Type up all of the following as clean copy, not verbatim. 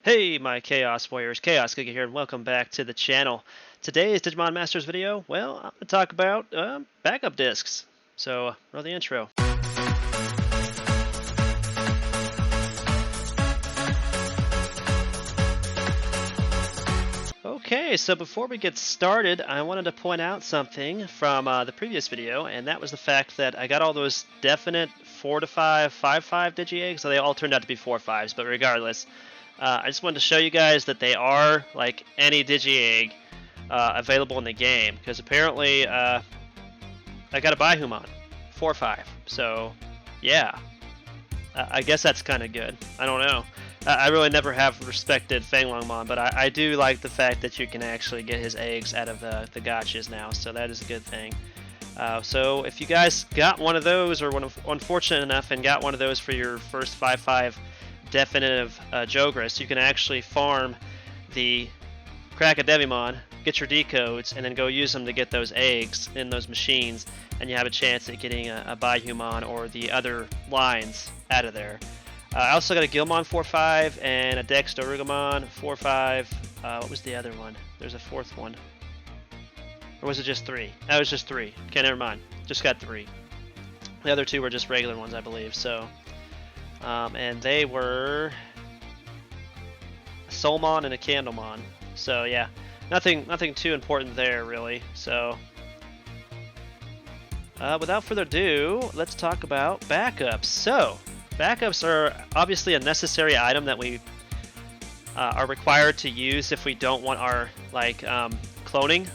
Hey, my Chaos Warriors, Chaos Giga here, and welcome back to the channel. Today's Digimon Masters video, well, I'm going to talk about backup discs. So, roll the intro. Okay, so before we get started, I wanted to point out something from the previous video, and that was the fact that I got all those definite 4 to 5, 5-5 Digi-Eggs, so they all turned out to be 4-5s, but regardless, I just wanted to show you guys that they are like any Digi-Egg available in the game, because apparently I got a Bihumon 4-5, so yeah, I guess that's kind of good. I don't know. I really never have respected Fanglongmon, but I do like the fact that you can actually get his eggs out of the gachas now, so that is a good thing. So if you guys got one of those, or unfortunate enough and got one of those for your first 5-5 definitive Jogras, you can actually farm the Cracadevimon, get your decodes, and then go use them to get those eggs in those machines, and you have a chance at getting a Bihumon or the other lines out of there. I also got a Gilmon 4-5 and a Dex Dorugamon 4-5. What was the other one? There's a fourth one. Or was it just 3? That was just 3. Okay, never mind. Just got 3. The other 2 were just regular ones, I believe. So, and they were a Soulmon and a Candlemon. So yeah, nothing too important there really. So, without further ado, let's talk about backups. So, backups are obviously a necessary item that we are required to use if we don't want our cloning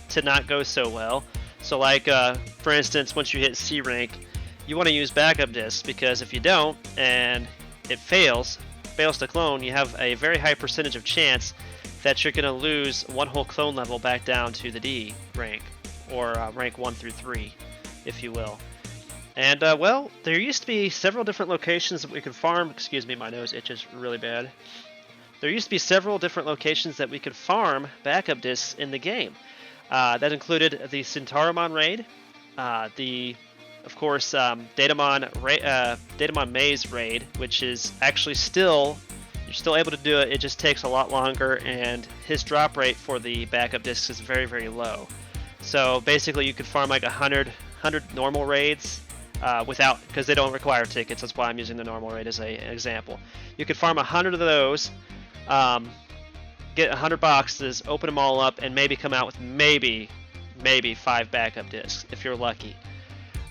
to not go so well. So like for instance, once you hit C rank, you want to use backup discs, because if you don't and it fails to clone, you have a very high percentage of chance that you're going to lose one whole clone level back down to the D rank, or rank 1 through 3, if you will. And, well, there used to be several different locations that we could farm. Excuse me, my nose itches really bad. There used to be several different locations that we could farm backup discs in the game. That included the Centaurimon raid, of course, Datamon Maze raid, which is actually you're still able to do it. It just takes a lot longer, and his drop rate for the backup discs is very, very low. So basically, you could farm like 100 normal raids. Because they don't require tickets. That's why I'm using the normal raid as an example. You could farm 100 of those, get 100 boxes, open them all up, and maybe come out with maybe 5 backup discs if you're lucky.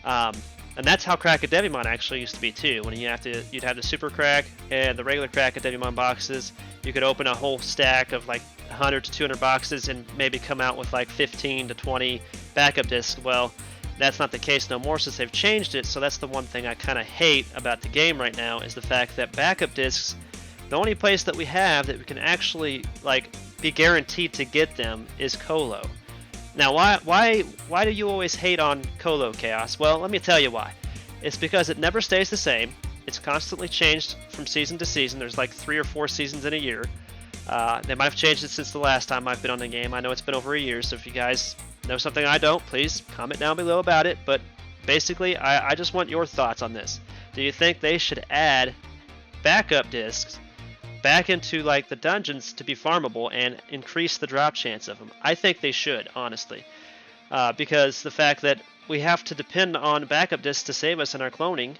And that's how Cracadevimon actually used to be too. When you'd have the Super Crack and the regular Cracadevimon boxes, you could open a whole stack of like 100 to 200 boxes and maybe come out with like 15 to 20 backup discs. Well, that's not the case no more since they've changed it, so that's the one thing I kind of hate about the game right now, is the fact that backup discs, the only place that we have that we can actually be guaranteed to get them is Colo. Now, why do you always hate on Colo, Chaos? Well, let me tell you why. It's because it never stays the same. It's constantly changed from season to season. There's like 3 or 4 seasons in a year. They might have changed it since the last time I've been on the game. I know it's been over a year, so if you guys know something I don't, please comment down below about it. But basically, I just want your thoughts on this. Do you think they should add backup discs back into the dungeons to be farmable and increase the drop chance of them? I think they should, honestly, because the fact that we have to depend on backup discs to save us in our cloning,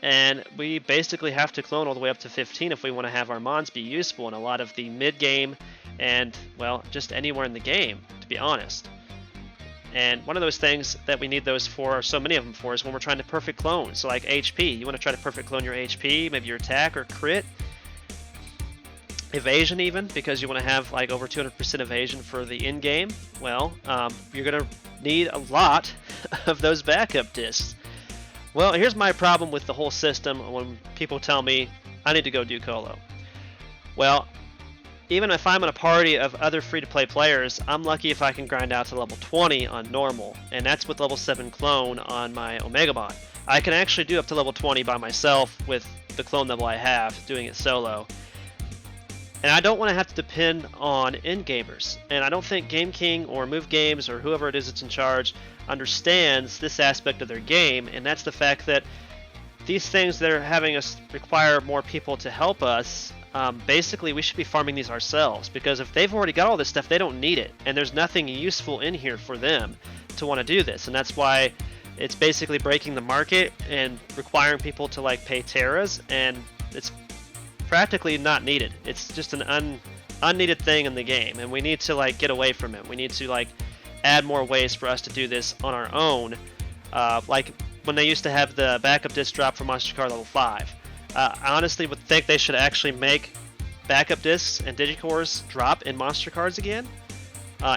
and we basically have to clone all the way up to 15 if we want to have our mons be useful in a lot of the mid-game and, well, just anywhere in the game, to be honest. And one of those things that we need those for, or so many of them for, is when we're trying to perfect clone. So like HP, you want to try to perfect clone your HP, maybe your attack or crit, evasion even, because you want to have like over 200% evasion for the in-game. Well, you're going to need a lot of those backup discs. Well, here's my problem with the whole system when people tell me I need to go do Colo. Well, even if I'm in a party of other free-to-play players, I'm lucky if I can grind out to level 20 on normal, and that's with level 7 clone on my Omegamon. I can actually do up to level 20 by myself with the clone level I have, doing it solo. And I don't want to have to depend on in-gamers. And I don't think Game King or Move Games or whoever it is that's in charge understands this aspect of their game, and that's the fact that these things that are having us require more people to help us, basically we should be farming these ourselves, because if they've already got all this stuff, they don't need it, and there's nothing useful in here for them to want to do this. And that's why it's basically breaking the market and requiring people to like pay terras, and it's practically not needed. It's just an unneeded thing in the game, and we need to like get away from it. We need to like add more ways for us to do this on our own, like when they used to have the backup disc drop for Monster Card level 5. I honestly would think they should actually make backup discs and digicores drop in monster cards again,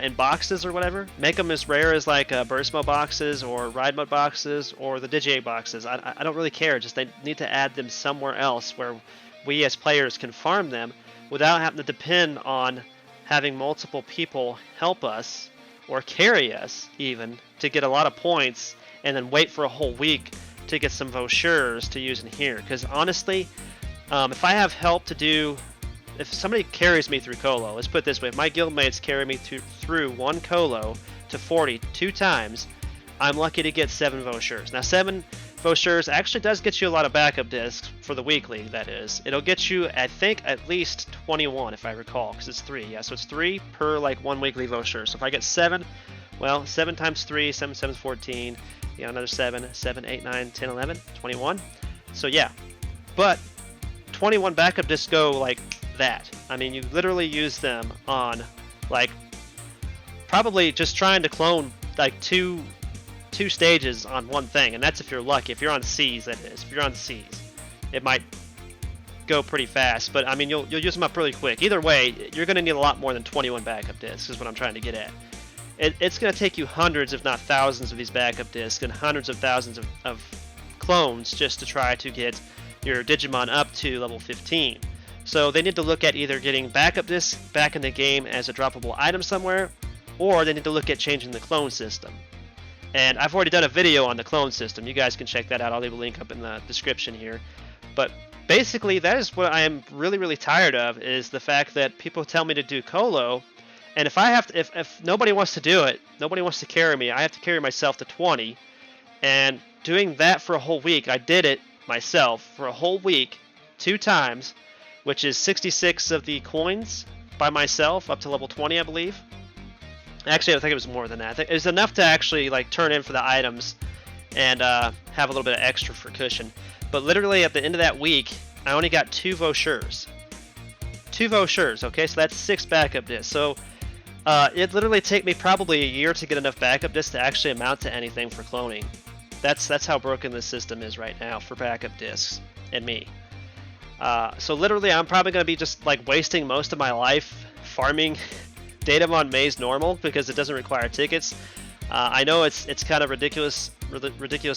in boxes or whatever. Make them as rare as like burst mode boxes or ride mode boxes or the Digi boxes. I don't really care, just they need to add them somewhere else where we as players can farm them without having to depend on having multiple people help us or carry us even to get a lot of points and then wait for a whole week to get some vouchers to use in here. Because honestly, if I have help to do, if somebody carries me through Colo, let's put it this way, if my guildmates carry me through one Colo to 40 2 times, I'm lucky to get 7 vouchers. Now 7 vouchers actually does get you a lot of backup discs for the weekly, that is. It'll get you, I think, at least 21 if I recall, because it's 3. Yeah, so it's 3 per like 1 weekly voucher. So if I get 7, well, 7 times 3, 7 7 is 14. You know, another 7, 7, 8, 9, 10, 11, 21. So yeah, but 21 backup discs go like that. I mean, you literally use them on like probably just trying to clone like two stages on one thing, and that's if you're lucky. If you're on C's, that is. If you're on C's, it might go pretty fast, but I mean, you'll use them up really quick. Either way, you're going to need a lot more than 21 backup discs, is what I'm trying to get at. It's going to take you hundreds, if not thousands, of these backup discs and hundreds of thousands of clones just to try to get your Digimon up to level 15. So they need to look at either getting backup discs back in the game as a droppable item somewhere, or they need to look at changing the clone system. And I've already done a video on the clone system. You guys can check that out. I'll leave a link up in the description here. But basically, that is what I am really, really tired of, is the fact that people tell me to do Colo, and if I have to, if nobody wants to do it, nobody wants to carry me, I have to carry myself to 20. And doing that for a whole week, I did it myself for a whole week, 2 times, which is 66 of the coins by myself up to level 20, I believe. Actually, I think it was more than that. I think it was enough to actually like turn in for the items and have a little bit of extra for cushion. But literally at the end of that week, I only got 2 vouchers. 2 vouchers, okay? So that's 6 backup discs. So it literally take me probably a year to get enough backup discs to actually amount to anything for cloning. That's how broken this system is right now for backup discs and me. So literally, I'm probably going to be just like wasting most of my life farming Datamon Maze normal because it doesn't require tickets. I know it's kind of ridiculous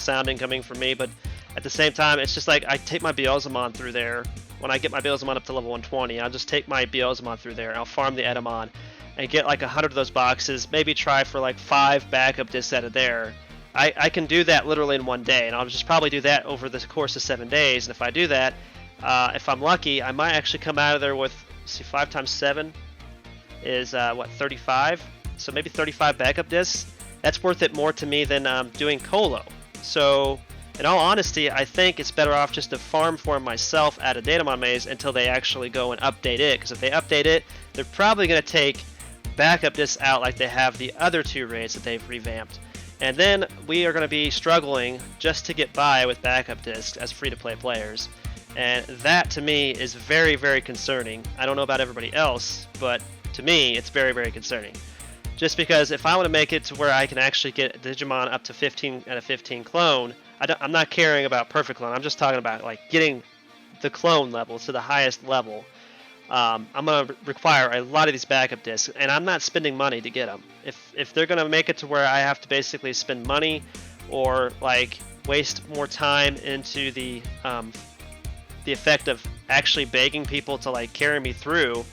sounding coming from me, but at the same time, it's just like I take my Beelzemon through there. When I get my Beelzemon up to level 120, I'll just take my Beelzemon through there, and I'll farm the Edamon and get like 100 of those boxes, maybe try for like 5 backup discs out of there. I can do that literally in one day, and I'll just probably do that over the course of 7 days. And if I do that, if I'm lucky, I might actually come out of there with, see, 5 times 7 is what, 35? So maybe 35 backup discs. That's worth it more to me than doing Colo. So in all honesty, I think it's better off just to farm for myself at a Datamon Maze until they actually go and update it. Because if they update it, they're probably going to take backup discs out like they have the other 2 raids that they've revamped. And then we are going to be struggling just to get by with backup discs as free-to-play players. And that, to me, is very, very concerning. I don't know about everybody else, but to me, it's very, very concerning. Just because if I want to make it to where I can actually get Digimon up to 15 out of 15 clone, I'm not caring about perfect clone. I'm just talking about like getting the clone level to the highest level. I'm going to require a lot of these backup discs, and I'm not spending money to get them. If they're going to make it to where I have to basically spend money or like waste more time into the effect of actually begging people to like carry me through,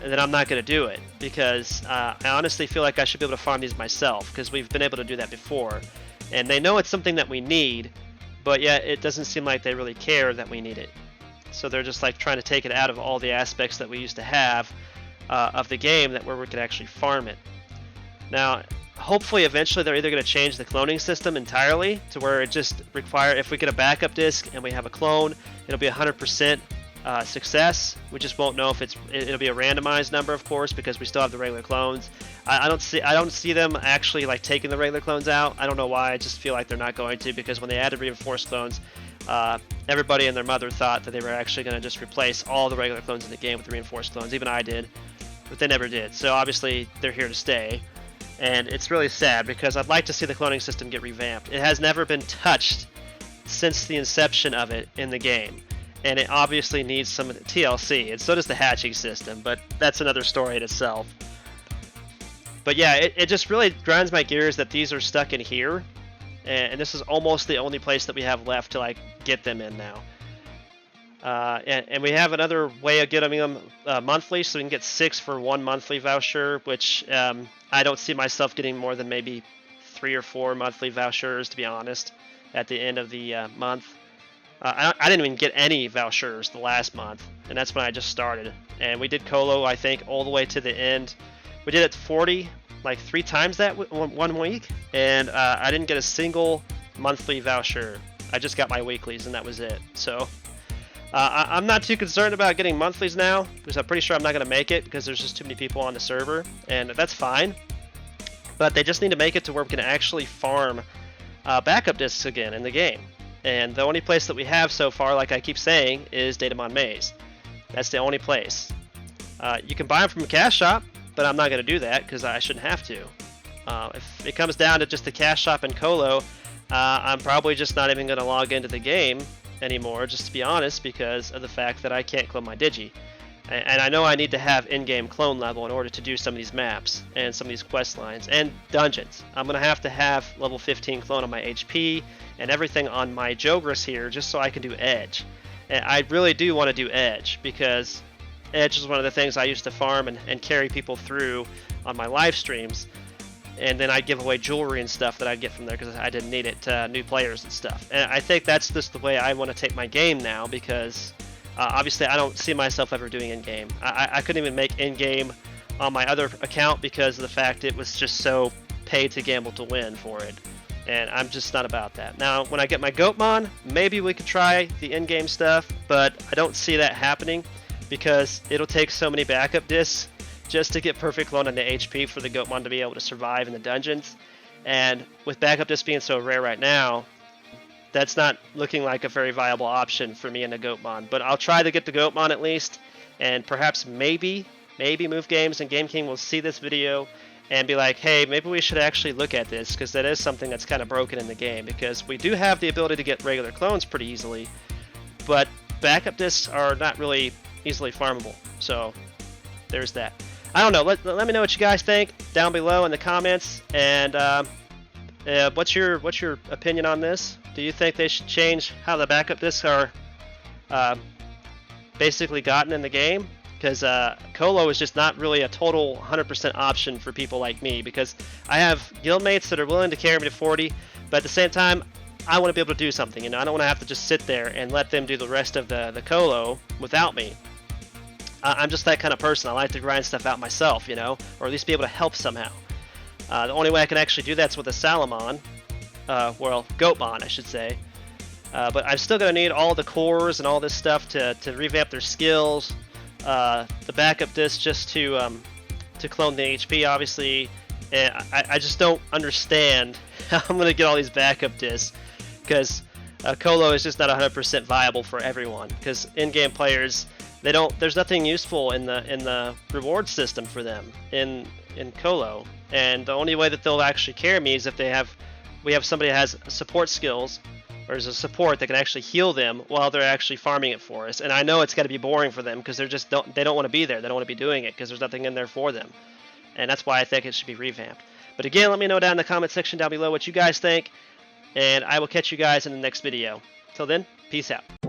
then I'm not going to do it, because I honestly feel like I should be able to farm these myself, because we've been able to do that before, and they know it's something that we need, but yet it doesn't seem like they really care that we need it. So they're just like trying to take it out of all the aspects that we used to have of the game, that where we could actually farm it. Now, hopefully eventually they're either going to change the cloning system entirely to where it just require, if we get a backup disc and we have a clone, it'll be 100% success. We just won't know if it'll be a randomized number, of course, because we still have the regular clones. I don't see them actually like taking the regular clones out. I don't know why. I just feel like they're not going to, because when they added reinforced clones, everybody and their mother thought that they were actually going to just replace all the regular clones in the game with the reinforced clones. Even I did, but they never did. So obviously they're here to stay, and it's really sad because I'd like to see the cloning system get revamped. It has never been touched since the inception of it in the game, and it obviously needs some TLC, and so does the hatching system, but that's another story in itself. But yeah, it just really grinds my gears that these are stuck in here, and this is almost the only place that we have left to like get them in now. And we have another way of getting them monthly, so we can get 6 for 1 monthly voucher, which I don't see myself getting more than maybe 3 or 4 monthly vouchers, to be honest, at the end of the month. I didn't even get any vouchers the last month, and that's when I just started. And we did Colo, I think, all the way to the end. We did it 40, like 3 times that one week, and I didn't get a single monthly voucher. I just got my weeklies, and that was it. So I'm not too concerned about getting monthlies now, because I'm pretty sure I'm not going to make it, because there's just too many people on the server, and that's fine. But they just need to make it to where we can actually farm backup discs again in the game. And the only place that we have so far, like I keep saying, is Digimon Maze. That's the only place. You can buy them from a cash shop, but I'm not going to do that because I shouldn't have to. If it comes down to just the cash shop and Colo, I'm probably just not even going to log into the game anymore, just to be honest, because of the fact that I can't clone my Digi. And I know I need to have in-game clone level in order to do some of these maps and some of these quest lines and dungeons. I'm going to have level 15 clone on my HP and everything on my Jogris here just so I can do Edge. And I really do want to do Edge because Edge is one of the things I used to farm and carry people through on my live streams. And then I'd give away jewelry and stuff that I'd get from there because I didn't need it to new players and stuff. And I think that's just the way I want to take my game now because obviously I don't see myself ever doing in-game. I couldn't even make in-game on my other account because of the fact it was just so pay to gamble to win for it. And I'm just not about that. Now, when I get my Goatmon, maybe we could try the in-game stuff, but I don't see that happening because it'll take so many backup discs just to get perfect clone on the HP for the Goatmon to be able to survive in the dungeons. And with backup discs being so rare right now, that's not looking like a very viable option for me in the Goatmon. But I'll try to get the Goatmon at least, and perhaps maybe Move Games and Game King will see this video and be like, hey, maybe we should actually look at this, because that is something that's kind of broken in the game, because we do have the ability to get regular clones pretty easily, but backup discs are not really easily farmable. So there's that. I don't know. Let me know what you guys think down below in the comments, and what's your opinion on this? Do you think they should change how the backup discs are basically gotten in the game? Because Colo is just not really a total 100% option for people like me, because I have guildmates that are willing to carry me to 40, but at the same time, I want to be able to do something. You know, I don't want to have to just sit there and let them do the rest of the Colo without me. I'm just that kind of person. I like to grind stuff out myself, you know, or at least be able to help somehow. The only way I can actually do that's with a Salamon, well, Goatmon, I should say. But I'm still going to need all the cores and all this stuff to revamp their skills. The backup disc just to clone the HP, obviously. And I just don't understand how I'm going to get all these backup discs, because Colo is just not 100% viable for everyone. Because in-game players, there's nothing useful in the reward system for them in Colo, and the only way that they'll actually carry me is if we have somebody that has support skills, or is a support that can actually heal them while they're actually farming it for us. And I know it's got to be boring for them because they don't want to be there. They don't want to be doing it because there's nothing in there for them. And that's why I think it should be revamped. But again, let me know down in the comment section down below what you guys think, and I will catch you guys in the next video. Till then, peace out.